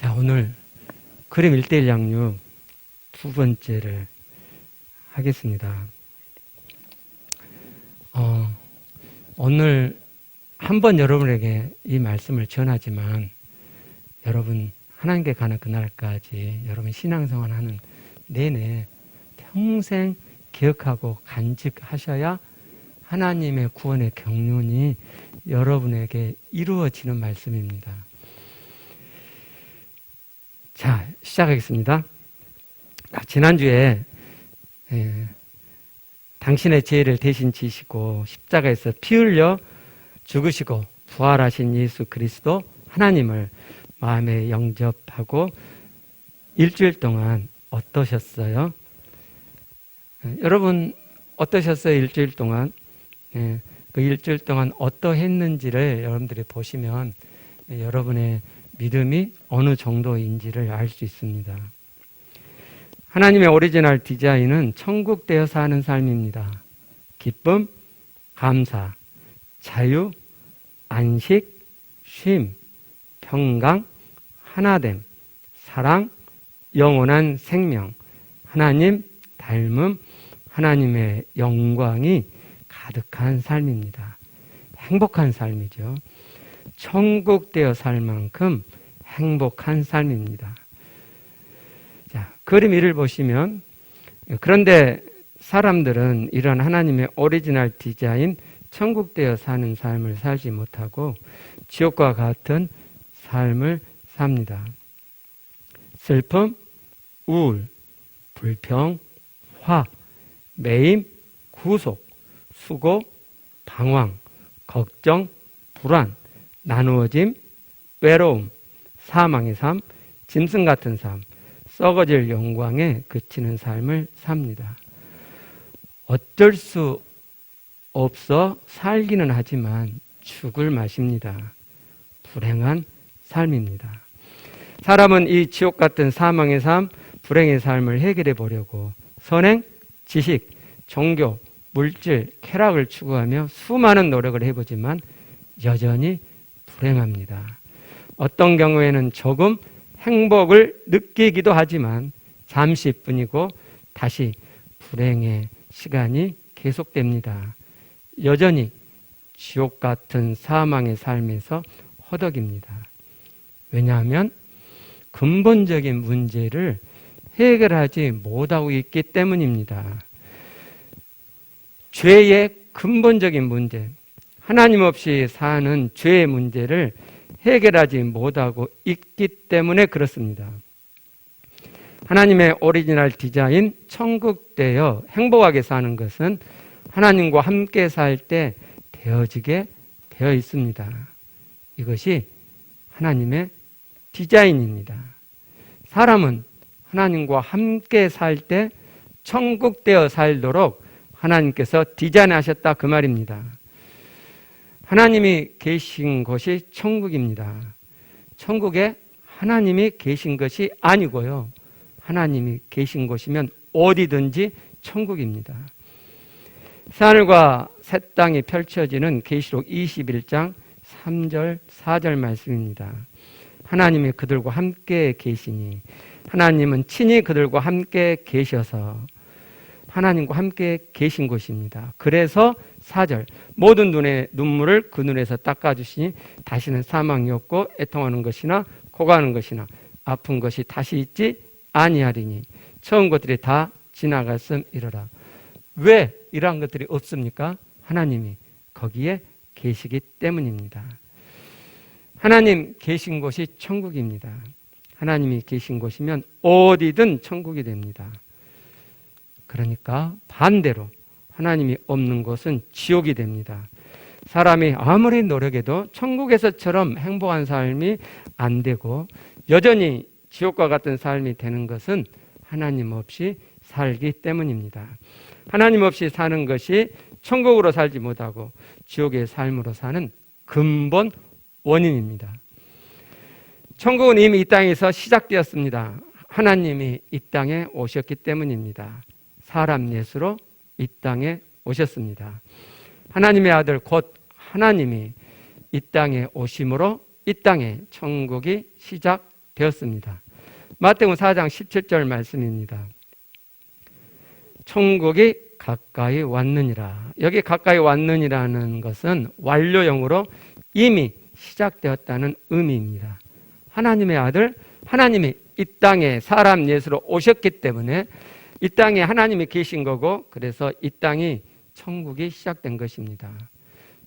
자, 오늘 그림 1:1 양육 두 번째를 하겠습니다. 오늘 한번 여러분에게 이 말씀을 전하지만 여러분 하나님께 가는 그날까지 여러분 신앙생활 하는 내내 평생 기억하고 간직하셔야 하나님의 구원의 경륜이 여러분에게 이루어지는 말씀입니다. 자, 시작하겠습니다. 지난주에 당신의 죄를 대신 지시고 십자가에서 피 흘려 죽으시고 부활하신 예수 그리스도 하나님을 마음에 영접하고 일주일 동안 어떠셨어요? 여러분 어떠셨어요? 일주일 동안? 그 일주일 동안 어떠했는지를 여러분들이 보시면 여러분의 믿음이 어느 정도인지를 알 수 있습니다. 하나님의 오리지널 디자인은 천국되어 사는 삶입니다. 기쁨, 감사, 자유, 안식, 쉼, 평강, 하나됨, 사랑, 영원한 생명, 하나님 닮음, 하나님의 영광이 가득한 삶입니다. 행복한 삶이죠. 천국되어 살 만큼 행복한 삶입니다. 자, 그림 1을 보시면, 그런데 사람들은 이런 하나님의 오리지널 디자인 천국되어 사는 삶을 살지 못하고 지옥과 같은 삶을 삽니다. 슬픔, 우울, 불평, 화, 매임, 구속, 수고, 방황, 걱정, 불안, 나누어짐, 외로움, 사망의 삶, 짐승 같은 삶, 썩어질 영광에 그치는 삶을 삽니다. 어쩔 수 없어 살기는 하지만 죽을 맛입니다. 불행한 삶입니다. 사람은 이 지옥 같은 사망의 삶, 불행의 삶을 해결해 보려고 선행, 지식, 종교, 물질, 쾌락을 추구하며 수많은 노력을 해보지만 여전히 불행합니다. 어떤 경우에는 조금 행복을 느끼기도 하지만 잠시뿐이고 다시 불행의 시간이 계속됩니다. 여전히 지옥 같은 사망의 삶에서 허덕입니다. 왜냐하면 근본적인 문제를 해결하지 못하고 있기 때문입니다. 죄의 근본적인 문제, 하나님 없이 사는 죄의 문제를 해결하지 못하고 있기 때문에 그렇습니다. 하나님의 오리지널 디자인 천국되어 행복하게 사는 것은 하나님과 함께 살 때 되어지게 되어 있습니다. 이것이 하나님의 디자인입니다. 사람은 하나님과 함께 살 때 천국되어 살도록 하나님께서 디자인하셨다 그 말입니다. 하나님이 계신 곳이 천국입니다. 천국에 하나님이 계신 것이 아니고요. 하나님이 계신 곳이면 어디든지 천국입니다. 하늘과 새 땅이 펼쳐지는 계시록 21장 3절 4절 말씀입니다. 하나님이 그들과 함께 계시니 하나님은 친히 그들과 함께 계셔서 하나님과 함께 계신 곳입니다. 그래서 4절 모든 눈의 눈물을 그 눈에서 닦아주시니 다시는 사망이 없고 애통하는 것이나 고가는 것이나 아픈 것이 다시 있지 아니하리니 처음 것들이 다 지나갔음이로라. 왜 이러한 것들이 없습니까? 하나님이 거기에 계시기 때문입니다. 하나님 계신 곳이 천국입니다. 하나님이 계신 곳이면 어디든 천국이 됩니다. 그러니까 반대로 하나님이 없는 곳은 지옥이 됩니다. 사람이 아무리 노력해도 천국에서처럼 행복한 삶이 안 되고 여전히 지옥과 같은 삶이 되는 것은 하나님 없이 살기 때문입니다. 하나님 없이 사는 것이 천국으로 살지 못하고 지옥의 삶으로 사는 근본 원인입니다. 천국은 이미 이 땅에서 시작되었습니다. 하나님이 이 땅에 오셨기 때문입니다. 사람 예수로 이 땅에 오셨습니다. 하나님의 아들 곧 하나님이 이 땅에 오심으로 이 땅에 천국이 되었습니다. 마태복음 4장 17절 말씀입니다. 천국이 가까이 왔느니라. 여기 가까이 왔느니라는 것은 완료형으로 이미 시작되었다는 의미입니다. 하나님의 아들, 하나님이 이 땅에 사람 예수로 오셨기 때문에 이 땅에 하나님이 계신 거고, 그래서 이 땅이 천국이 시작된 것입니다.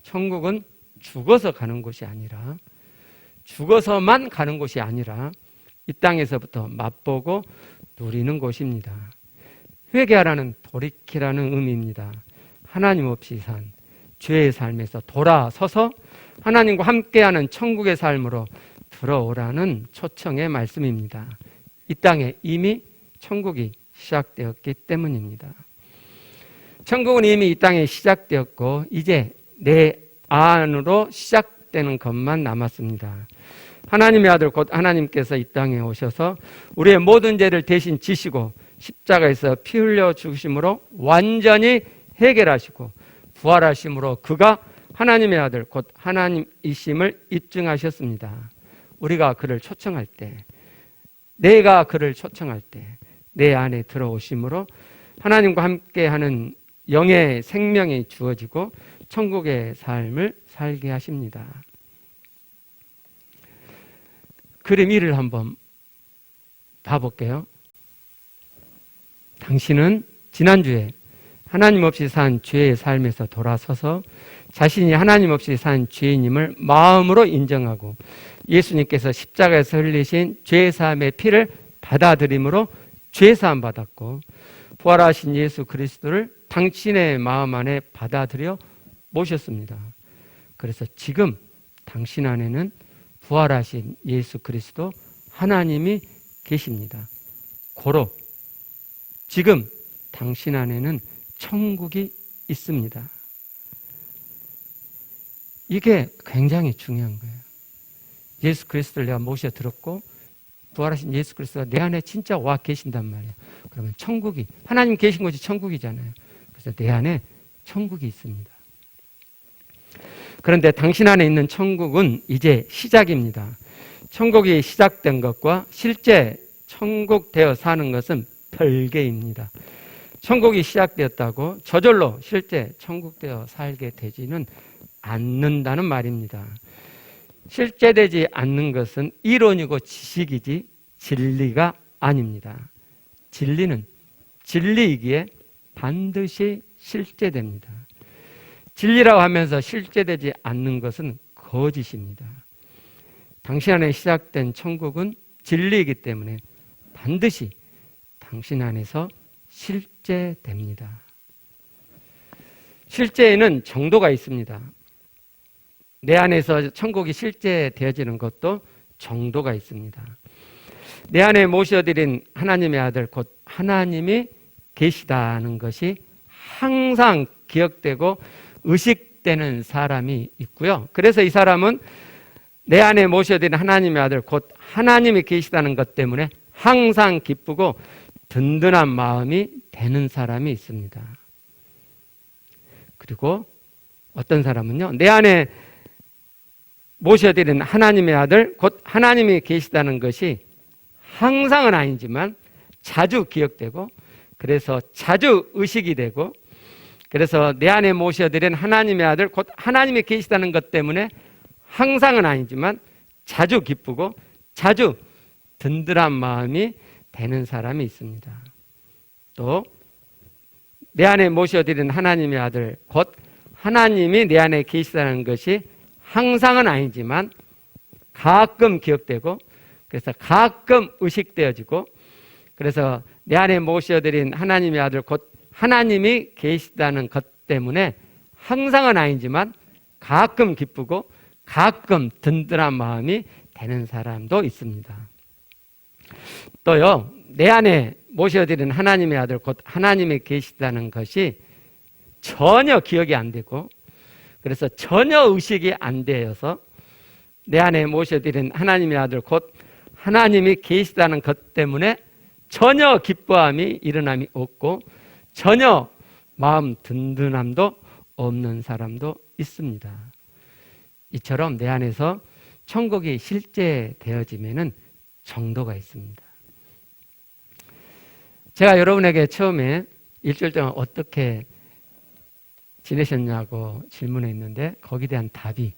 천국은 죽어서 가는 곳이 아니라, 죽어서만 가는 곳이 아니라 이 땅에서부터 맛보고 누리는 곳입니다. 회개하라는 돌이키라는 의미입니다. 하나님 없이 산 죄의 삶에서 돌아서서 하나님과 함께하는 천국의 삶으로 들어오라는 초청의 말씀입니다. 이 땅에 이미 천국이 시작되었기 때문입니다. 천국은 이미 이 땅에 시작되었고 이제 내 안으로 시작되는 것만 남았습니다. 하나님의 아들 곧 하나님께서 이 땅에 오셔서 우리의 모든 죄를 대신 지시고 십자가에서 피 흘려 죽으심으로 완전히 해결하시고 부활하심으로 그가 하나님의 아들 곧 하나님이심을 입증하셨습니다. 우리가 그를 초청할 때, 내가 그를 초청할 때 내 안에 들어오심으로 하나님과 함께하는 영의 생명이 주어지고 천국의 삶을 살게 하십니다. 그림 1을 한번 봐볼게요. 당신은 지난주에 하나님 없이 산 죄의 삶에서 돌아서서 자신이 하나님 없이 산 죄인임을 마음으로 인정하고 예수님께서 십자가에서 흘리신 죄사함의 피를 받아들임으로 죄사함 받았고 부활하신 예수 그리스도를 당신의 마음 안에 받아들여 모셨습니다. 그래서 지금 당신 안에는 부활하신 예수 그리스도 하나님이 계십니다. 고로 지금 당신 안에는 천국이 있습니다. 이게 굉장히 중요한 거예요. 예수 그리스도를 내가 모셔 들었고 부활하신 예수 그리스도가 내 안에 진짜 와 계신단 말이에요. 그러면 천국이, 하나님 계신 곳이 천국이잖아요. 그래서 내 안에 천국이 있습니다. 그런데 당신 안에 있는 천국은 이제 시작입니다. 천국이 시작된 것과 실제 천국 되어 사는 것은 별개입니다. 천국이 시작되었다고 저절로 실제 천국 되어 살게 되지는 않는다는 말입니다. 실제되지 않는 것은 이론이고 지식이지 진리가 아닙니다. 진리는 진리이기에 반드시 실제됩니다. 진리라고 하면서 실제되지 않는 것은 거짓입니다. 당신 안에 시작된 천국은 진리이기 때문에 반드시 당신 안에서 실제됩니다. 실제에는 정도가 있습니다. 내 안에서 천국이 실제되어지는 것도 정도가 있습니다. 내 안에 모셔드린 하나님의 아들 곧 하나님이 계시다는 것이 항상 기억되고 의식되는 사람이 있고요. 그래서 이 사람은 내 안에 모셔드린 하나님의 아들 곧 하나님이 계시다는 것 때문에 항상 기쁘고 든든한 마음이 되는 사람이 있습니다. 그리고 어떤 사람은요, 내 안에 모셔드린 하나님의 아들 곧 하나님이 계시다는 것이 항상은 아니지만 자주 기억되고 그래서 자주 의식이 되고 그래서 내 안에 모셔드린 하나님의 아들 곧 하나님이 계시다는 것 때문에 항상은 아니지만 자주 기쁘고 자주 든든한 마음이 되는 사람이 있습니다. 또 내 안에 모셔드린 하나님의 아들 곧 하나님이 내 안에 계시다는 것이 항상은 아니지만 가끔 기억되고 그래서 가끔 의식되어지고 그래서 내 안에 모셔드린 하나님의 아들 곧 하나님이 계시다는 것 때문에 항상은 아니지만 가끔 기쁘고 가끔 든든한 마음이 되는 사람도 있습니다. 또요, 내 안에 모셔드린 하나님의 아들 곧 하나님이 계시다는 것이 전혀 기억이 안 되고 그래서 전혀 의식이 안 되어서 내 안에 모셔드린 하나님의 아들 곧 하나님이 계시다는 것 때문에 전혀 기뻐함이 일어남이 없고 전혀 마음 든든함도 없는 사람도 있습니다. 이처럼 내 안에서 천국이 실제되어지면은 정도가 있습니다. 제가 여러분에게 처음에 일주일 동안 어떻게 지내셨냐고 질문했는데 거기에 대한 답이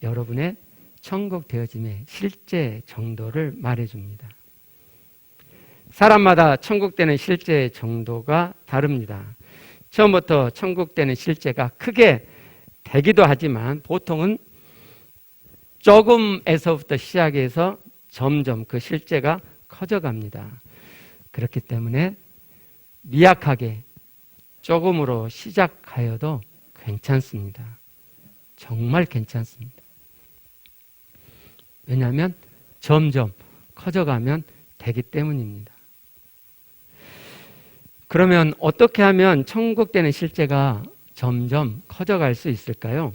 여러분의 천국 되어짐의 실제 정도를 말해줍니다. 사람마다 천국 되는 실제 정도가 다릅니다. 처음부터 천국 되는 실제가 크게 되기도 하지만 보통은 조금에서부터 시작해서 점점 그 실제가 커져갑니다. 그렇기 때문에 미약하게 조금으로 시작하여도 괜찮습니다. 정말 괜찮습니다. 왜냐하면 점점 커져가면 되기 때문입니다. 그러면 어떻게 하면 천국 되는 실제가 점점 커져갈 수 있을까요?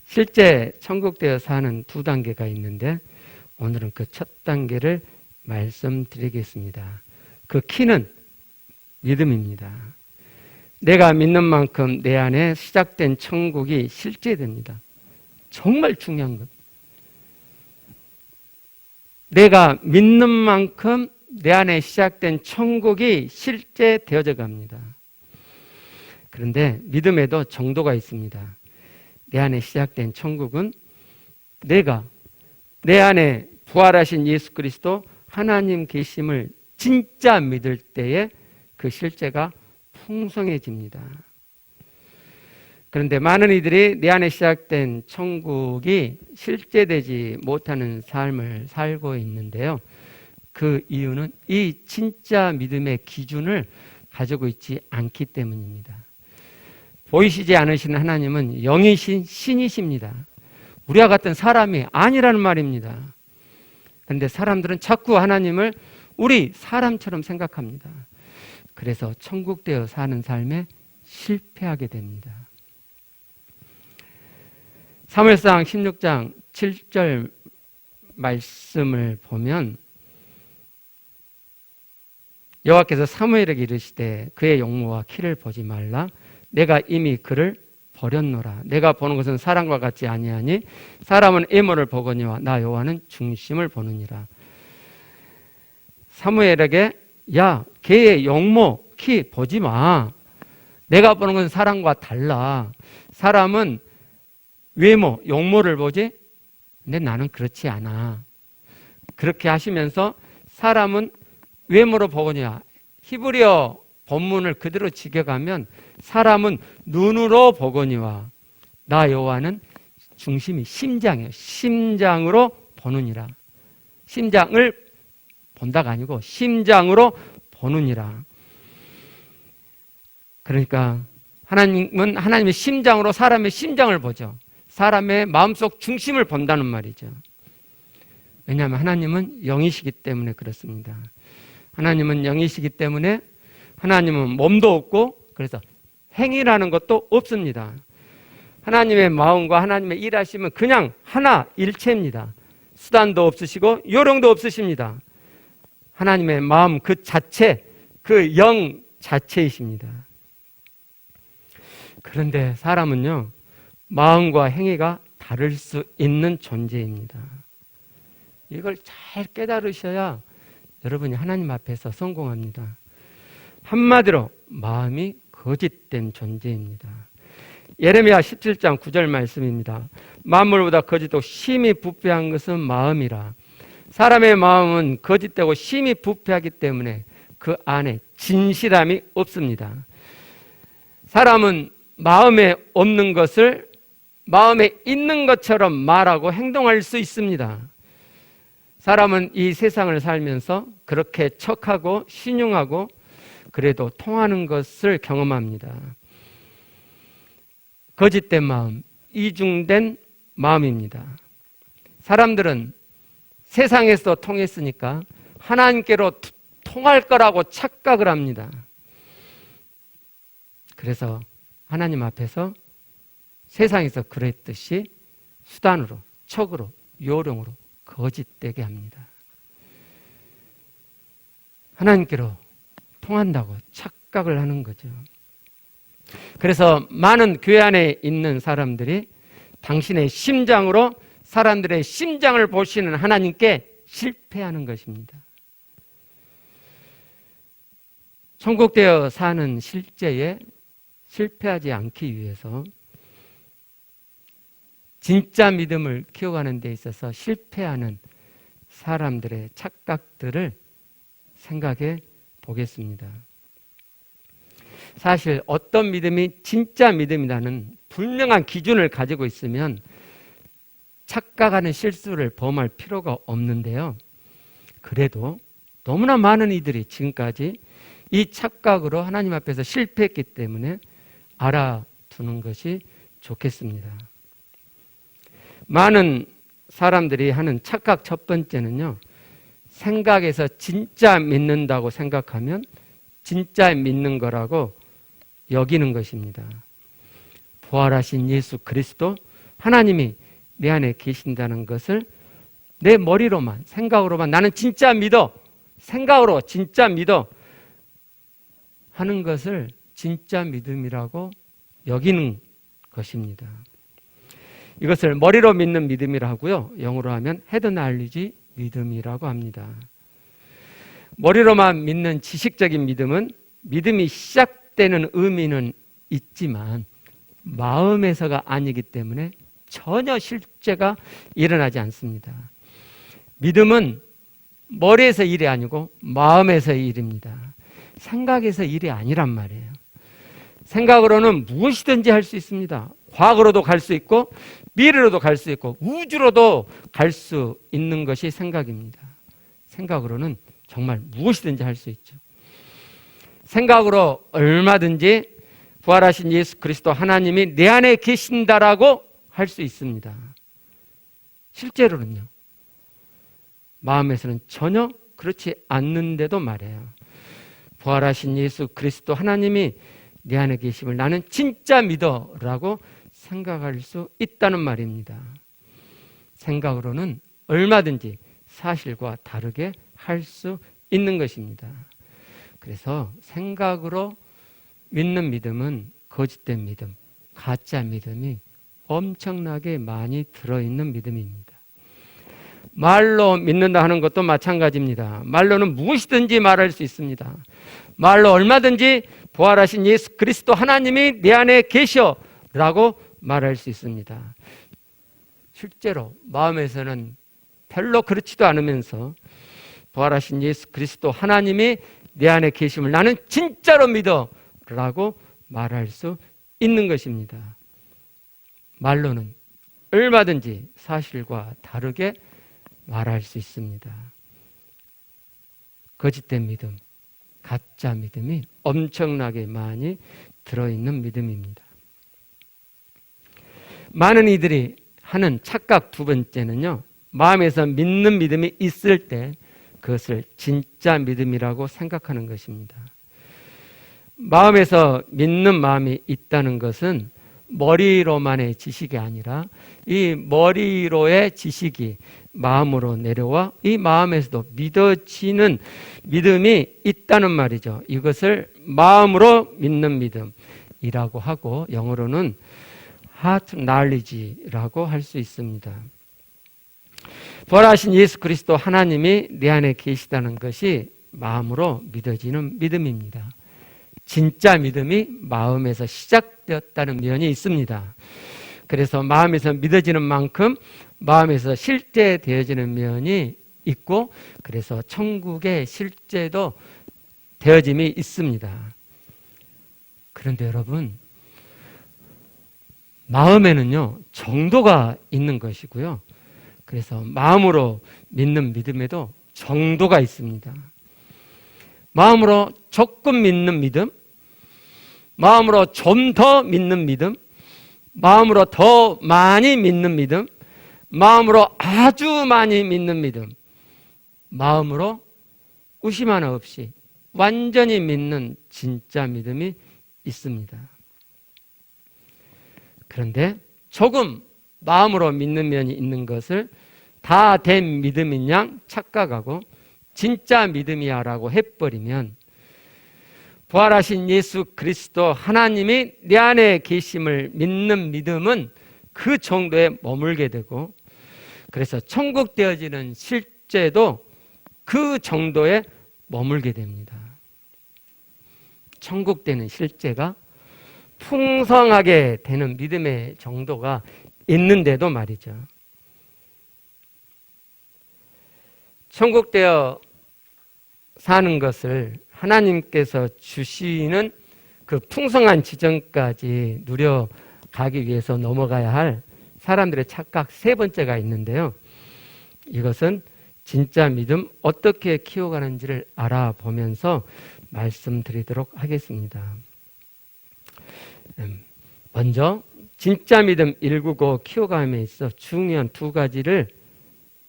실제 천국 되어 사는 두 단계가 있는데 오늘은 그 첫 단계를 말씀드리겠습니다. 그 키는 믿음입니다. 내가 믿는 만큼 내 안에 시작된 천국이 실제됩니다. 정말 중요한 것. 내가 믿는 만큼 내 안에 시작된 천국이 실제 되어져 갑니다. 그런데 믿음에도 정도가 있습니다. 내 안에 시작된 천국은 내가 내 안에 부활하신 예수 그리스도 하나님 계심을 진짜 믿을 때에 그 실제가 풍성해집니다. 그런데 많은 이들이 내 안에 시작된 천국이 실제되지 못하는 삶을 살고 있는데요. 그 이유는 이 진짜 믿음의 기준을 가지고 있지 않기 때문입니다. 보이시지 않으시는 하나님은 영이신 신이십니다. 우리와 같은 사람이 아니라는 말입니다. 그런데 사람들은 자꾸 하나님을 우리 사람처럼 생각합니다. 그래서 천국 되어 사는 삶에 실패하게 됩니다. 사무엘상 16장 7절 말씀을 보면 여호와께서 사무엘에게 이르시되 그의 용모와 키를 보지 말라. 내가 이미 그를 버렸노라. 내가 보는 것은 사람과 같지 아니하니 사람은 외모를 보거니와 나 여호와는 중심을 보느니라. 사무엘에게 야, 걔의 용모, 키 보지 마. 내가 보는 것은 사람과 달라. 사람은 외모, 용모를 보지? 근데 나는 그렇지 않아. 그렇게 하시면서 사람은 외모로 보거니와 히브리어 본문을 그대로 지켜가면 사람은 눈으로 보거니와 나 여호와는 중심이 심장이에요. 심장으로 보느니라. 심장을 본다가 아니고 심장으로 보느니라. 그러니까 하나님은 하나님의 심장으로 사람의 심장을 보죠. 사람의 마음속 중심을 본다는 말이죠. 왜냐하면 하나님은 영이시기 때문에 그렇습니다. 하나님은 영이시기 때문에 하나님은 몸도 없고 그래서 행위라는 것도 없습니다. 하나님의 마음과 하나님의 일하심은 그냥 하나 일체입니다. 수단도 없으시고 요령도 없으십니다. 하나님의 마음 그 자체, 그 영 자체이십니다. 그런데 사람은요, 마음과 행위가 다를 수 있는 존재입니다. 이걸 잘 깨달으셔야 여러분이 하나님 앞에서 성공합니다. 한마디로 마음이 거짓된 존재입니다. 예레미야 17장 9절 말씀입니다. 만물보다 거짓되고 심히 부패한 것은 마음이라. 사람의 마음은 거짓되고 심히 부패하기 때문에 그 안에 진실함이 없습니다. 사람은 마음에 없는 것을 마음에 있는 것처럼 말하고 행동할 수 있습니다. 사람은 이 세상을 살면서 그렇게 척하고 신용하고 그래도 통하는 것을 경험합니다. 거짓된 마음, 이중된 마음입니다. 사람들은 세상에서 통했으니까 하나님께로 통할 거라고 착각을 합니다. 그래서 하나님 앞에서 세상에서 그랬듯이 수단으로, 척으로, 요령으로 거짓되게 합니다. 하나님께로 통한다고 착각을 하는 거죠. 그래서 많은 교회 안에 있는 사람들이 당신의 심장으로 사람들의 심장을 보시는 하나님께 실패하는 것입니다. 천국되어 사는 실제에 실패하지 않기 위해서 진짜 믿음을 키워가는 데 있어서 실패하는 사람들의 착각들을 생각해 보겠습니다. 사실 어떤 믿음이 진짜 믿음이라는 분명한 기준을 가지고 있으면 착각하는 실수를 범할 필요가 없는데요. 그래도 너무나 많은 이들이 지금까지 이 착각으로 하나님 앞에서 실패했기 때문에 알아두는 것이 좋겠습니다. 많은 사람들이 하는 착각 첫 번째는요, 생각에서 진짜 믿는다고 생각하면 진짜 믿는 거라고 여기는 것입니다. 부활하신 예수 그리스도 하나님이 내 안에 계신다는 것을 내 머리로만, 생각으로만 나는 진짜 믿어, 생각으로 진짜 믿어 하는 것을 진짜 믿음이라고 여기는 것입니다. 이것을 머리로 믿는 믿음이라 하고요, 영어로 하면 헤드 날리지 믿음이라고 합니다. 머리로만 믿는 지식적인 믿음은 믿음이 시작되는 의미는 있지만 마음에서가 아니기 때문에 전혀 실제가 일어나지 않습니다. 믿음은 머리에서 일이 아니고 마음에서의 일입니다. 생각에서 일이 아니란 말이에요. 생각으로는 무엇이든지 할 수 있습니다. 과거로도 갈 수 있고 미래로도 갈 수 있고 우주로도 갈 수 있는 것이 생각입니다. 생각으로는 정말 무엇이든지 할 수 있죠. 생각으로 얼마든지 부활하신 예수 그리스도 하나님이 내 안에 계신다라고 할 수 있습니다. 실제로는요, 마음에서는 전혀 그렇지 않는데도 말이에요. 부활하신 예수 그리스도 하나님이 내 안에 계심을 나는 진짜 믿어라고 생각할 수 있다는 말입니다. 생각으로는 얼마든지 사실과 다르게 할 수 있는 것입니다. 그래서 생각으로 믿는 믿음은 거짓된 믿음, 가짜 믿음이 엄청나게 많이 들어있는 믿음입니다. 말로 믿는다 하는 것도 마찬가지입니다. 말로는 무엇이든지 말할 수 있습니다. 말로 얼마든지 부활하신 예수 그리스도 하나님이 내 안에 계셔 라고 말할 수 있습니다. 실제로 마음에서는 별로 그렇지도 않으면서 부활하신 예수 그리스도 하나님이 내 안에 계심을 나는 진짜로 믿어 라고 말할 수 있는 것입니다. 말로는 얼마든지 사실과 다르게 말할 수 있습니다. 거짓된 믿음, 가짜 믿음이 엄청나게 많이 들어있는 믿음입니다. 많은 이들이 하는 착각 두 번째는요, 마음에서 믿는 믿음이 있을 때 그것을 진짜 믿음이라고 생각하는 것입니다. 마음에서 믿는 마음이 있다는 것은 머리로만의 지식이 아니라 이 머리로의 지식이 마음으로 내려와 이 마음에서도 믿어지는 믿음이 있다는 말이죠. 이것을 마음으로 믿는 믿음이라고 하고 영어로는 heart knowledge라고 할 수 있습니다. 부활하신 예수 그리스도 하나님이 내 안에 계시다는 것이 마음으로 믿어지는 믿음입니다. 진짜 믿음이 마음에서 시작되었다는 면이 있습니다. 그래서 마음에서 믿어지는 만큼 마음에서 실제되어지는 면이 있고, 그래서 천국의 실제도 되어짐이 있습니다. 그런데 여러분, 마음에는요, 정도가 있는 것이고요. 그래서 마음으로 믿는 믿음에도 정도가 있습니다. 마음으로 조금 믿는 믿음, 마음으로 좀 더 믿는 믿음, 마음으로 더 많이 믿는 믿음, 마음으로 아주 많이 믿는 믿음, 마음으로 의심 하나 없이 완전히 믿는 진짜 믿음이 있습니다. 그런데 조금 마음으로 믿는 면이 있는 것을 다 된 믿음인 양 착각하고 진짜 믿음이야 라고 해버리면 부활하신 예수 그리스도 하나님이 내 안에 계심을 믿는 믿음은 그 정도에 머물게 되고, 그래서 천국 되어지는 실제도 그 정도에 머물게 됩니다. 천국 되는 실제가 풍성하게 되는 믿음의 정도가 있는데도 말이죠. 천국 되어 사는 것을 하나님께서 주시는 그 풍성한 지점까지 누려가기 위해서 넘어가야 할 사람들의 착각 세 번째가 있는데요. 이것은 진짜 믿음 어떻게 키워가는지를 알아보면서 말씀드리도록 하겠습니다. 먼저 진짜 믿음 199 키워감에 있어 중요한 두 가지를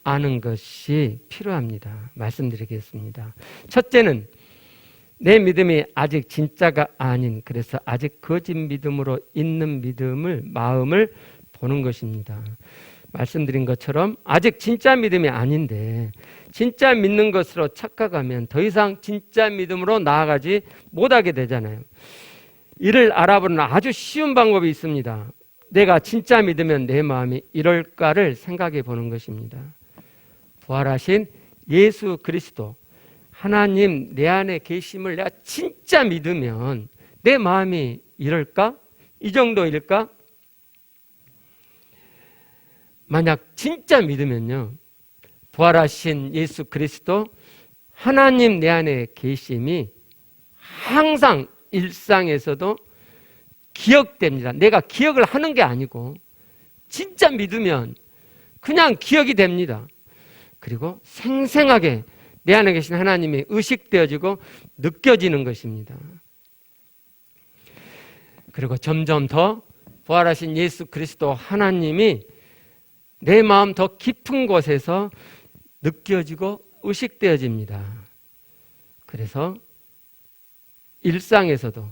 아는 것이 필요합니다. 말씀드리겠습니다. 첫째는 내 믿음이 아직 진짜가 아닌, 그래서 아직 거짓 믿음으로 있는 마음을 보는 것입니다. 말씀드린 것처럼 아직 진짜 믿음이 아닌데 진짜 믿는 것으로 착각하면 더 이상 진짜 믿음으로 나아가지 못하게 되잖아요. 이를 알아보는 아주 쉬운 방법이 있습니다. 내가 진짜 믿으면 내 마음이 이럴까를 생각해 보는 것입니다. 부활하신 예수 그리스도 하나님 내 안에 계심을 내가 진짜 믿으면 내 마음이 이럴까? 이 정도일까? 만약 진짜 믿으면요, 부활하신 예수 그리스도 하나님 내 안에 계심이 항상 일상에서도 기억됩니다. 내가 기억을 하는 게 아니고 진짜 믿으면 그냥 기억이 됩니다. 그리고 생생하게 내 안에 계신 하나님이 의식되어지고 느껴지는 것입니다. 그리고 점점 더 부활하신 예수 그리스도 하나님이 내 마음 더 깊은 곳에서 느껴지고 의식되어집니다. 그래서 일상에서도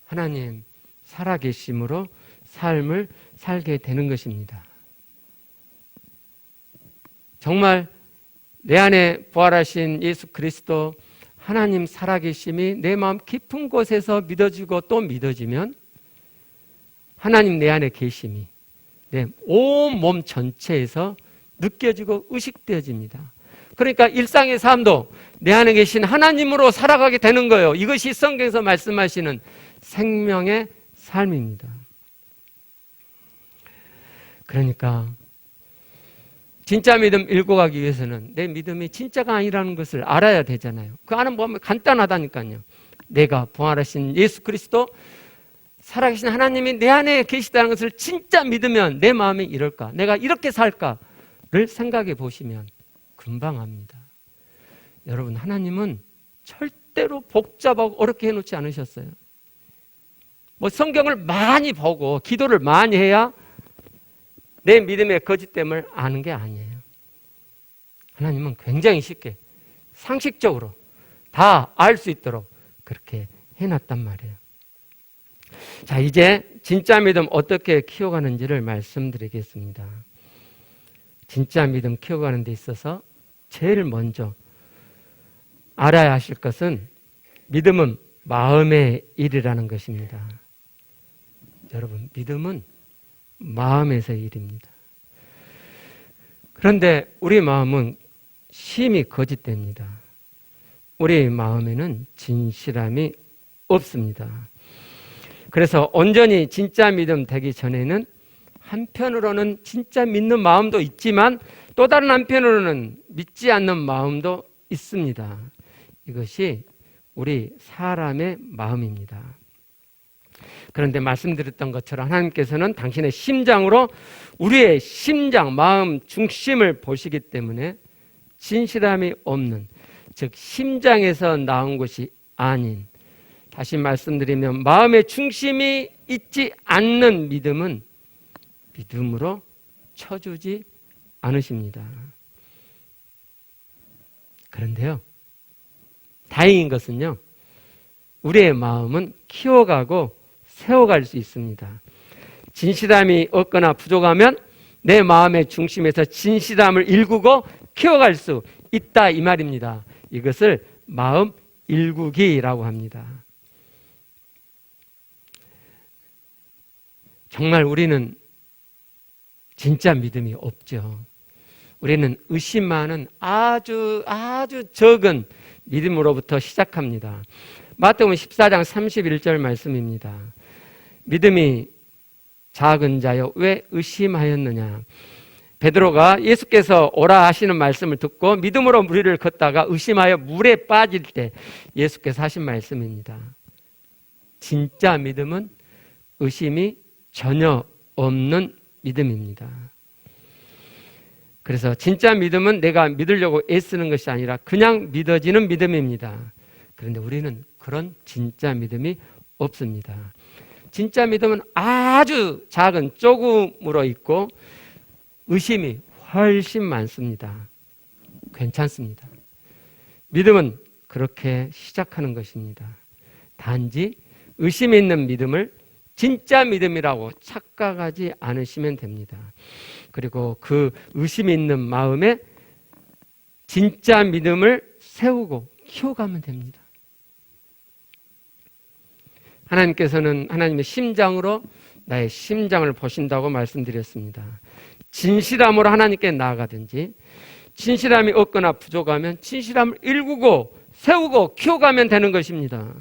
하나님 살아계심으로 삶을 살게 되는 것입니다. 정말 내 안에 부활하신 예수 그리스도 하나님 살아계심이 내 마음 깊은 곳에서 믿어지고 또 믿어지면 하나님 내 안에 계심이 내 온 몸 전체에서 느껴지고 의식되어집니다. 그러니까 일상의 삶도 내 안에 계신 하나님으로 살아가게 되는 거예요. 이것이 성경에서 말씀하시는 생명의 삶입니다. 그러니까 진짜 믿음 읽고 가기 위해서는 내 믿음이 진짜가 아니라는 것을 알아야 되잖아요. 그 아는 법은 간단하다니까요. 내가 부활하신 예수 그리스도 살아계신 하나님이 내 안에 계시다는 것을 진짜 믿으면 내 마음이 이럴까? 내가 이렇게 살까를 생각해 보시면 금방 합니다. 여러분, 하나님은 절대로 복잡하고 어렵게 해놓지 않으셨어요. 뭐 성경을 많이 보고 기도를 많이 해야 내 믿음의 거짓됨을 아는 게 아니에요. 하나님은 굉장히 쉽게 상식적으로 다 알 수 있도록 그렇게 해놨단 말이에요. 자, 이제 진짜 믿음 어떻게 키워가는지를 말씀드리겠습니다. 진짜 믿음 키워가는 데 있어서 제일 먼저 알아야 하실 것은 믿음은 마음의 일이라는 것입니다. 여러분, 믿음은 마음에서의 일입니다. 그런데 우리 마음은 심히 거짓됩니다. 우리 마음에는 진실함이 없습니다. 그래서 온전히 진짜 믿음 되기 전에는 한편으로는 진짜 믿는 마음도 있지만 또 다른 한편으로는 믿지 않는 마음도 있습니다. 이것이 우리 사람의 마음입니다. 그런데 말씀드렸던 것처럼 하나님께서는 당신의 심장으로 우리의 심장, 마음 중심을 보시기 때문에 진실함이 없는, 즉 심장에서 나온 것이 아닌, 다시 말씀드리면 마음의 중심이 있지 않는 믿음은 믿음으로 쳐주지 않으십니다. 그런데요, 다행인 것은요, 우리의 마음은 키워가고 세워갈 수 있습니다. 진실함이 없거나 부족하면 내 마음의 중심에서 진실함을 일구고 키워갈 수 있다, 이 말입니다. 이것을 마음 일구기라고 합니다. 정말 우리는 진짜 믿음이 없죠. 우리는 의심하는 아주 적은 믿음으로부터 시작합니다. 마태복음 14장 31절 말씀입니다. 믿음이 작은 자여 왜 의심하였느냐. 베드로가 예수께서 오라 하시는 말씀을 듣고 믿음으로 물 위를 걷다가 의심하여 물에 빠질 때 예수께서 하신 말씀입니다. 진짜 믿음은 의심이 전혀 없는 믿음입니다. 그래서 진짜 믿음은 내가 믿으려고 애쓰는 것이 아니라 그냥 믿어지는 믿음입니다. 그런데 우리는 그런 진짜 믿음이 없습니다. 진짜 믿음은 아주 작은 조금으로 있고 의심이 훨씬 많습니다. 괜찮습니다. 믿음은 그렇게 시작하는 것입니다. 단지 의심 있는 믿음을 진짜 믿음이라고 착각하지 않으시면 됩니다. 그리고 그 의심 있는 마음에 진짜 믿음을 세우고 키워가면 됩니다. 하나님께서는 하나님의 심장으로 나의 심장을 보신다고 말씀드렸습니다. 진실함으로 하나님께 나아가든지 진실함이 없거나 부족하면 진실함을 일구고 세우고 키워가면 되는 것입니다.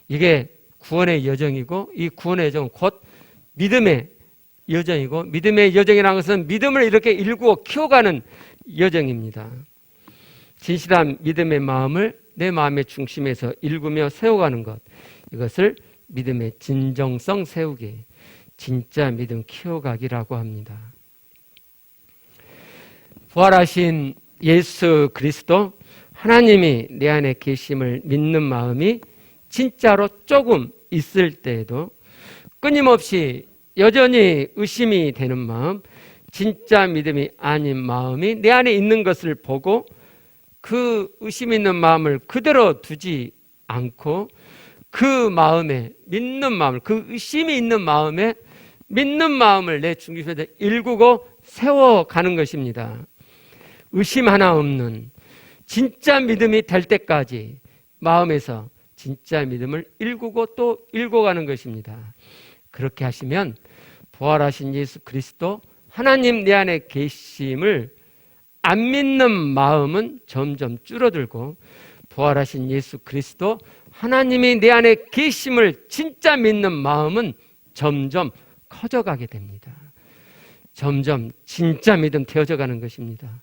이게 구원의 여정이고 이 구원의 여정은 곧 믿음의 여정이고 믿음의 여정이라는 것은 믿음을 이렇게 일구고 키워가는 여정입니다. 진실한 믿음의 마음을 내 마음의 중심에서 일구며 세워가는 것, 이것을 믿음의 진정성 세우기, 진짜 믿음 키워가기라고 합니다. 부활하신 예수 그리스도 하나님이 내 안에 계심을 믿는 마음이 진짜로 조금 있을 때에도 끊임없이 여전히 의심이 되는 마음, 진짜 믿음이 아닌 마음이 내 안에 있는 것을 보고 그 의심 있는 마음을 그대로 두지 않고 그 마음에 믿는 마음을, 그 의심이 있는 마음에 믿는 마음을 내 중심에서 일구고 세워가는 것입니다. 의심 하나 없는 진짜 믿음이 될 때까지 마음에서 진짜 믿음을 일구고 또 일궈가는 것입니다. 그렇게 하시면 부활하신 예수 그리스도 하나님 내 안에 계심을 안 믿는 마음은 점점 줄어들고 부활하신 예수 그리스도 하나님이 내 안에 계심을 진짜 믿는 마음은 점점 커져가게 됩니다. 점점 진짜 믿음 되어져 가는 것입니다.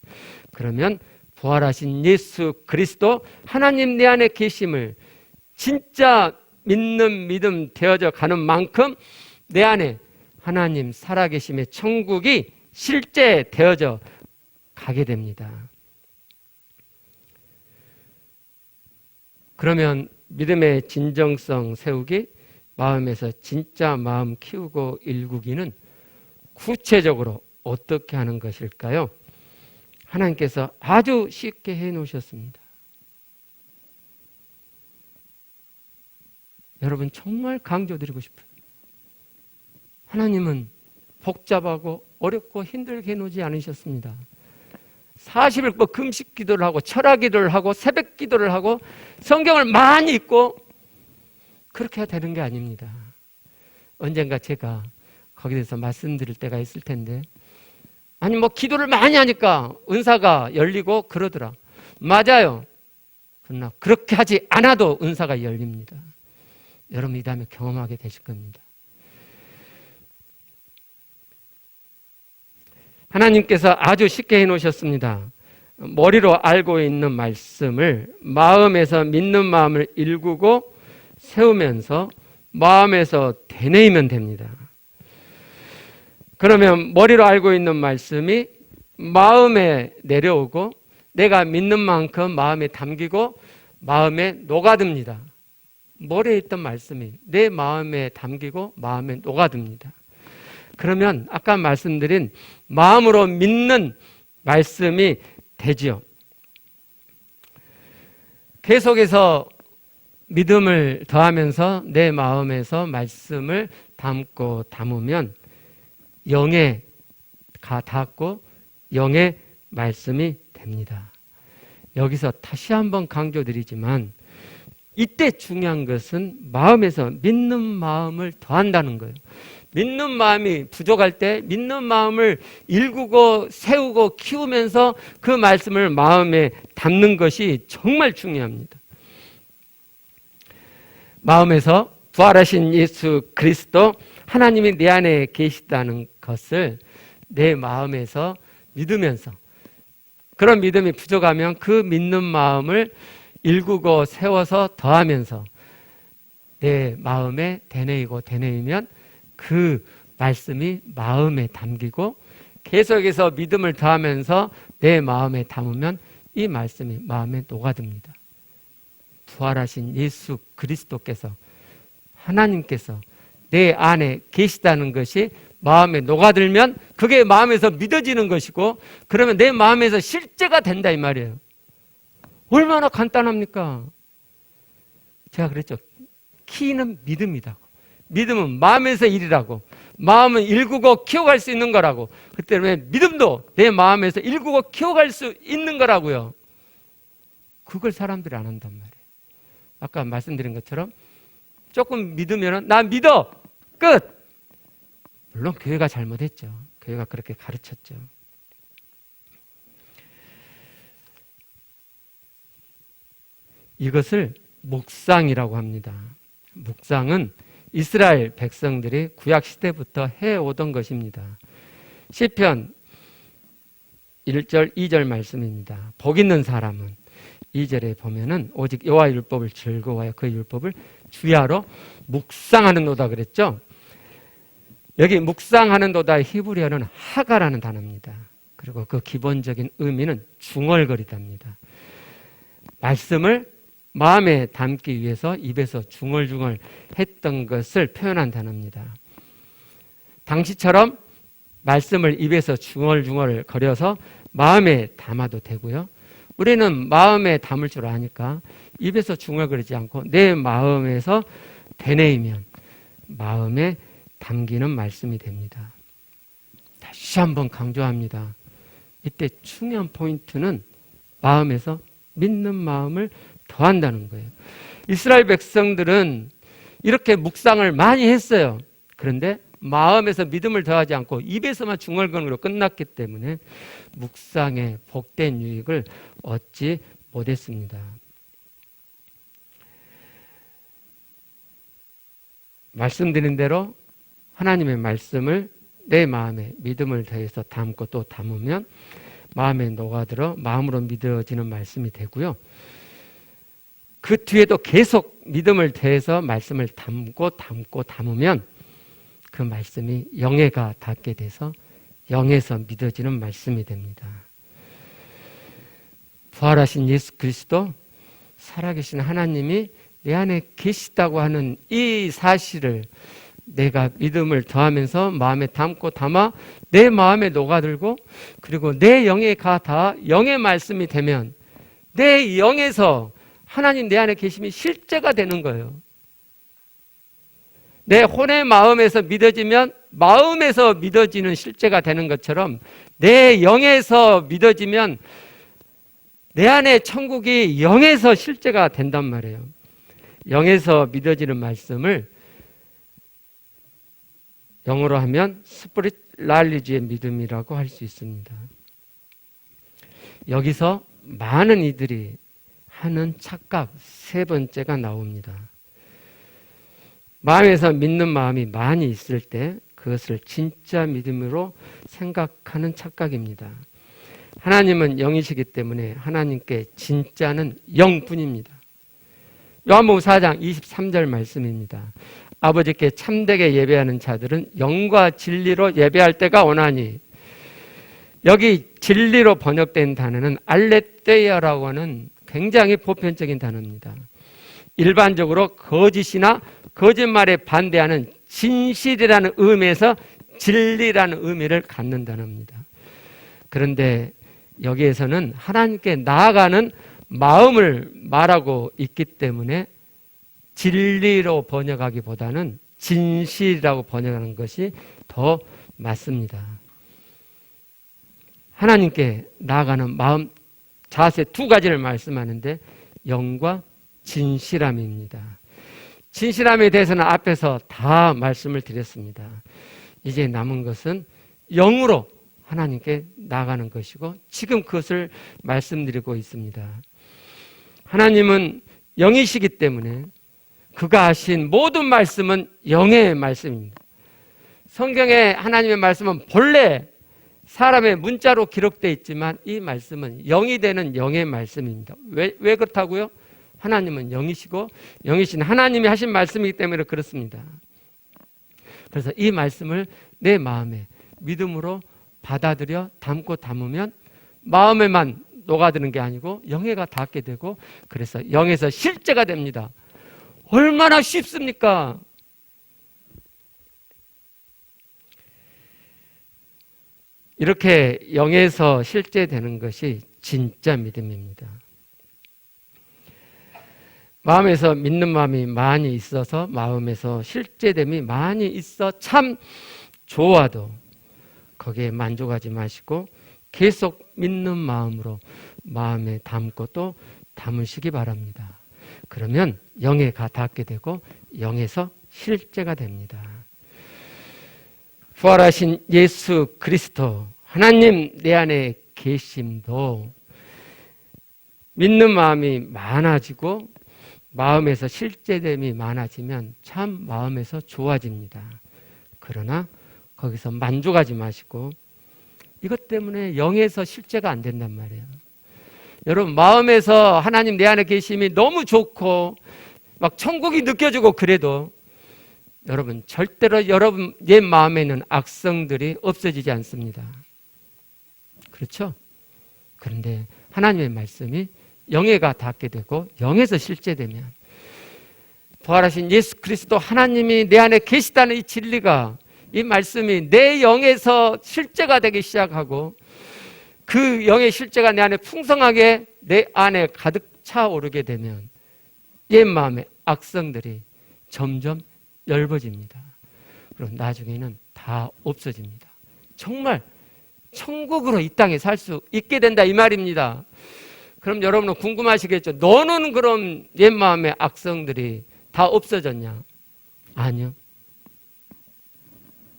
그러면 부활하신 예수 그리스도 하나님 내 안에 계심을 진짜 믿는 믿음 되어져 가는 만큼 내 안에 하나님 살아계심의 천국이 실제 되어져 가게 됩니다. 그러면 믿음의 진정성 세우기, 마음에서 진짜 마음 키우고 일구기는 구체적으로 어떻게 하는 것일까요? 하나님께서 아주 쉽게 해 놓으셨습니다. 여러분 정말 강조드리고 싶어요. 하나님은 복잡하고 어렵고 힘들게 해놓지 않으셨습니다. 40일 뭐 금식 기도를 하고 철학 기도를 하고 새벽 기도를 하고 성경을 많이 읽고 그렇게 해야 되는 게 아닙니다. 언젠가 제가 거기에 대해서 말씀드릴 때가 있을 텐데, 아니 뭐 기도를 많이 하니까 은사가 열리고 그러더라. 맞아요. 그러나 그렇게 하지 않아도 은사가 열립니다. 여러분 이 다음에 경험하게 되실 겁니다. 하나님께서 아주 쉽게 해놓으셨습니다. 머리로 알고 있는 말씀을 마음에서 믿는 마음을 일구고 세우면서 마음에서 되뇌이면 됩니다. 그러면 머리로 알고 있는 말씀이 마음에 내려오고 내가 믿는 만큼 마음에 담기고 마음에 녹아듭니다. 머리에 있던 말씀이 내 마음에 담기고 마음에 녹아듭니다. 그러면 아까 말씀드린 마음으로 믿는 말씀이 되지요. 계속해서 믿음을 더하면서 내 마음에서 말씀을 담고 담으면 영에 닿고 영의 말씀이 됩니다. 여기서 다시 한번 강조드리지만 이때 중요한 것은 마음에서 믿는 마음을 더한다는 거예요. 믿는 마음이 부족할 때 믿는 마음을 일구고 세우고 키우면서 그 말씀을 마음에 담는 것이 정말 중요합니다. 마음에서 부활하신 예수 그리스도 하나님이 내 안에 계시다는 것을 내 마음에서 믿으면서, 그런 믿음이 부족하면 그 믿는 마음을 일구고 세워서 더하면서 내 마음에 되뇌이면 그 말씀이 마음에 담기고, 계속해서 믿음을 더하면서 내 마음에 담으면 이 말씀이 마음에 녹아듭니다. 부활하신 예수 그리스도께서, 하나님께서 내 안에 계시다는 것이 마음에 녹아들면 그게 마음에서 믿어지는 것이고, 그러면 내 마음에서 실제가 된다 이 말이에요. 얼마나 간단합니까? 제가 그랬죠. 키는 믿음이라고. 믿음은 마음에서 일이라고. 마음은 일구고 키워갈 수 있는 거라고. 그 때문에 믿음도 내 마음에서 일구고 키워갈 수 있는 거라고요. 그걸 사람들이 안 한단 말이에요. 아까 말씀드린 것처럼 조금 믿으면 나 믿어! 끝! 물론 교회가 잘못했죠. 교회가 그렇게 가르쳤죠. 이것을 묵상이라고 합니다. 묵상은 이스라엘 백성들이 구약 시대부터 해오던 것입니다. 시편 1절 2절 말씀입니다. 복 있는 사람은 2절에 보면은 오직 여호와 율법을 즐거워하여 그 율법을 주야로 묵상하는도다 그랬죠. 여기 묵상하는도다의 히브리어는 하가라는 단어입니다. 그리고 그 기본적인 의미는 중얼거리답니다. 말씀을 마음에 담기 위해서 입에서 중얼중얼 했던 것을 표현한 단어입니다. 당시처럼 말씀을 입에서 중얼중얼 거려서 마음에 담아도 되고요. 우리는 마음에 담을 줄 아니까 입에서 중얼거리지 않고 내 마음에서 되뇌이면 마음에 담기는 말씀이 됩니다. 다시 한번 강조합니다. 이때 중요한 포인트는 마음에서 믿는 마음을 더한다는 거예요. 이스라엘 백성들은 이렇게 묵상을 많이 했어요. 그런데 마음에서 믿음을 더하지 않고 입에서만 중얼거리로 끝났기 때문에 묵상의 복된 유익을 얻지 못했습니다. 말씀드린 대로 하나님의 말씀을 내 마음에 믿음을 더해서 담고 또 담으면 마음에 녹아들어 마음으로 믿어지는 말씀이 되고요. 그 뒤에도 계속 믿음을 더해서 말씀을 담으면 그 말씀이 영에가 닿게 돼서 영에서 믿어지는 말씀이 됩니다. 부활하신 예수 그리스도, 살아계신 하나님이 내 안에 계시다고 하는 이 사실을 내가 믿음을 더하면서 마음에 담아 내 마음에 녹아들고, 그리고 내 영에 닿아 영의 말씀이 되면 내 영에서 하나님 내 안에 계심이 실제가 되는 거예요. 내 혼의 마음에서 믿어지면 마음에서 믿어지는 실제가 되는 것처럼 내 영에서 믿어지면 내 안에 천국이 영에서 실제가 된단 말이에요. 영에서 믿어지는 말씀을 영어로 하면 스피릿 날리지의 믿음이라고 할 수 있습니다. 여기서 많은 이들이 하는 착각 세 번째가 나옵니다. 마음에서 믿는 마음이 많이 있을 때 그것을 진짜 믿음으로 생각하는 착각입니다. 하나님은 영이시기 때문에 하나님께 진짜는 영뿐입니다. 요한복음 4장 23절 말씀입니다. 아버지께 참되게 예배하는 자들은 영과 진리로 예배할 때가 오나니, 여기 진리로 번역된 단어는 알레테이아라고 하는 굉장히 보편적인 단어입니다. 일반적으로 거짓이나 거짓말에 반대하는 진실이라는 의미에서 진리라는 의미를 갖는 단어입니다. 그런데 여기에서는 하나님께 나아가는 마음을 말하고 있기 때문에 진리로 번역하기보다는 진실이라고 번역하는 것이 더 맞습니다. 하나님께 나아가는 마음 자세 두 가지를 말씀하는데 영과 진실함입니다. 진실함에 대해서는 앞에서 다 말씀을 드렸습니다. 이제 남은 것은 영으로 하나님께 나아가는 것이고 지금 그것을 말씀드리고 있습니다. 하나님은 영이시기 때문에 그가 하신 모든 말씀은 영의 말씀입니다. 성경에 하나님의 말씀은 본래 사람의 문자로 기록되어 있지만 이 말씀은 영이 되는 영의 말씀입니다. 왜 그렇다고요? 하나님은 영이시고 영이신 하나님이 하신 말씀이기 때문에 그렇습니다. 그래서 이 말씀을 내 마음에 믿음으로 받아들여 담고 담으면 마음에만 녹아드는 게 아니고 영에가 닿게 되고 그래서 영에서 실제가 됩니다. 얼마나 쉽습니까? 이렇게 영에서 실제되는 것이 진짜 믿음입니다. 마음에서 믿는 마음이 많이 있어서 마음에서 실제됨이 많이 있어 참 좋아도 거기에 만족하지 마시고 계속 믿는 마음으로 마음에 담고 또 담으시기 바랍니다. 그러면 영에가 닿게 되고 영에서 실제가 됩니다. 부활하신 예수 그리스도 하나님 내 안에 계심도 믿는 마음이 많아지고 마음에서 실제됨이 많아지면 참 마음에서 좋아집니다. 그러나 거기서 만족하지 마시고 이것 때문에 영에서 실제가 안 된단 말이에요. 여러분 마음에서 하나님 내 안에 계심이 너무 좋고 막 천국이 느껴지고 그래도 여러분 절대로 여러분 내 마음에는 악성들이 없어지지 않습니다. 그렇죠? 그런데 하나님의 말씀이 영에가 닿게 되고 영에서 실제되면 부활하신 예수 그리스도 하나님이 내 안에 계시다는 이 진리가 이 말씀이 내 영에서 실제가 되기 시작하고 그 영의 실제가 내 안에 풍성하게 내 안에 가득 차오르게 되면 옛 마음의 악성들이 점점 엷어집니다. 그리고 나중에는 다 없어집니다. 정말 천국으로 이 땅에 살 수 있게 된다 이 말입니다. 그럼 여러분은 궁금하시겠죠? 너는 그럼 옛 마음의 악성들이 다 없어졌냐? 아니요.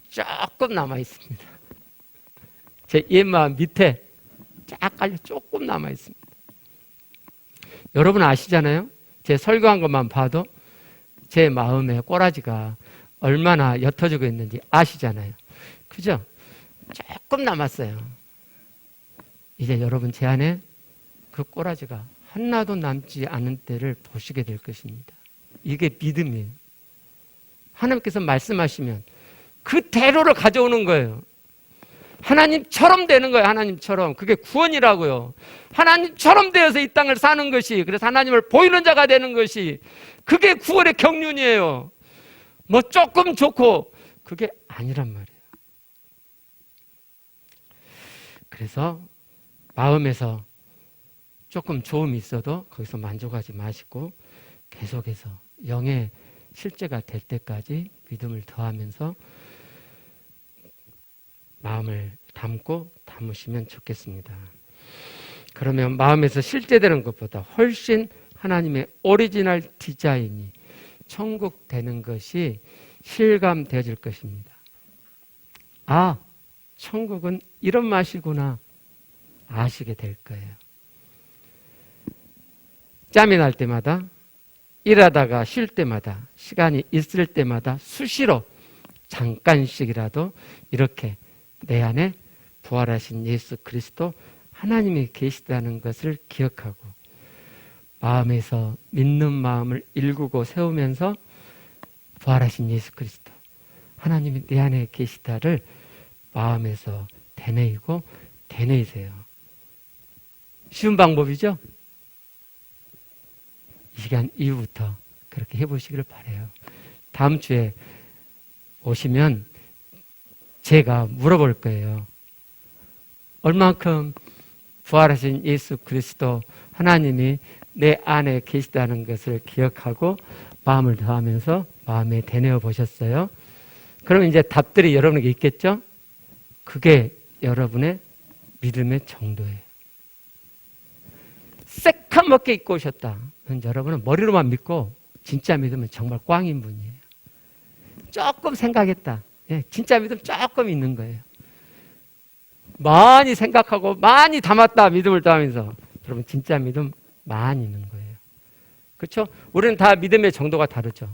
조금 남아 있습니다. 제 옛 마음 밑에 쫙 깔려 조금 남아 있습니다. 여러분 아시잖아요? 제 설교한 것만 봐도 제 마음의 꼬라지가 얼마나 옅어지고 있는지 아시잖아요. 그죠? 조금 남았어요. 이제 여러분 제 안에 그 꼬라지가 하나도 남지 않은 때를 보시게 될 것입니다. 이게 믿음이에요. 하나님께서 말씀하시면 그대로를 가져오는 거예요. 하나님처럼 되는 거예요. 하나님처럼. 그게 구원이라고요. 하나님처럼 되어서 이 땅을 사는 것이, 그래서 하나님을 보이는 자가 되는 것이, 그게 구원의 경륜이에요. 뭐 조금 좋고 그게 아니란 말이에요. 그래서 마음에서 조금 좋음이 있어도 거기서 만족하지 마시고 계속해서 영의 실제가 될 때까지 믿음을 더하면서 마음을 담고 담으시면 좋겠습니다. 그러면 마음에서 실제되는 것보다 훨씬 하나님의 오리지널 디자인이 천국 되는 것이 실감되어질 것입니다. 아, 천국은 이런 맛이구나 아시게 될 거예요. 짬이 날 때마다, 일하다가 쉴 때마다, 시간이 있을 때마다 수시로 잠깐씩이라도 이렇게 내 안에 부활하신 예수 그리스도 하나님이 계시다는 것을 기억하고 마음에서 믿는 마음을 일구고 세우면서 부활하신 예수 그리스도 하나님이 내 안에 계시다를 마음에서 되뇌이고 되뇌이세요. 쉬운 방법이죠? 이 시간 이후부터 그렇게 해보시기를 바라요. 다음 주에 오시면 제가 물어볼 거예요. 얼만큼 부활하신 예수 그리스도 하나님이 내 안에 계시다는 것을 기억하고 마음을 더하면서 마음에 되뇌어 보셨어요? 그럼 이제 답들이 여러분에게 있겠죠? 그게 여러분의 믿음의 정도예요. 새카맣게 입고 오셨다. 여러분은 머리로만 믿고 진짜 믿음은 정말 꽝인 분이에요. 조금 생각했다. 예, 진짜 믿음 조금 있는 거예요. 많이 생각하고 많이 담았다. 믿음을 담으면서. 여러분 진짜 믿음 많이 있는 거예요. 그렇죠? 우리는 다 믿음의 정도가 다르죠.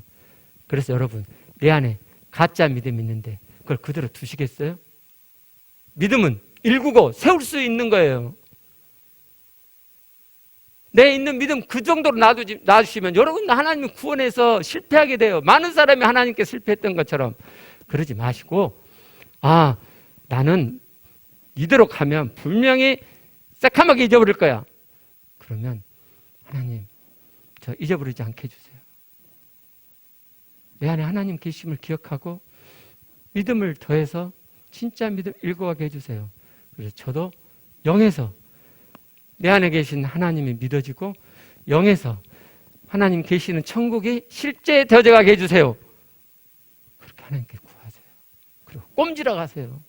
그래서 여러분 내 안에 가짜 믿음이 있는데 그걸 그대로 두시겠어요? 믿음은 일구고 세울 수 있는 거예요. 내 있는 믿음 그 정도로 놔주시면 여러분 하나님이 구원해서 실패하게 돼요. 많은 사람이 하나님께 실패했던 것처럼. 그러지 마시고 나는 이대로 가면 분명히 새카맣게 잊어버릴 거야. 그러면 하나님 저 잊어버리지 않게 해주세요. 내 안에 하나님 계심을 기억하고 믿음을 더해서 진짜 믿음 일구하게 해주세요. 그래서 저도 영에서 내 안에 계신 하나님이 믿어지고 영에서 하나님 계시는 천국이 실제 되어가게 해주세요. 그렇게 하나님께 구하세요. 그리고 꼼지러 가세요.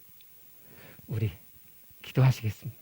우리 기도하시겠습니다.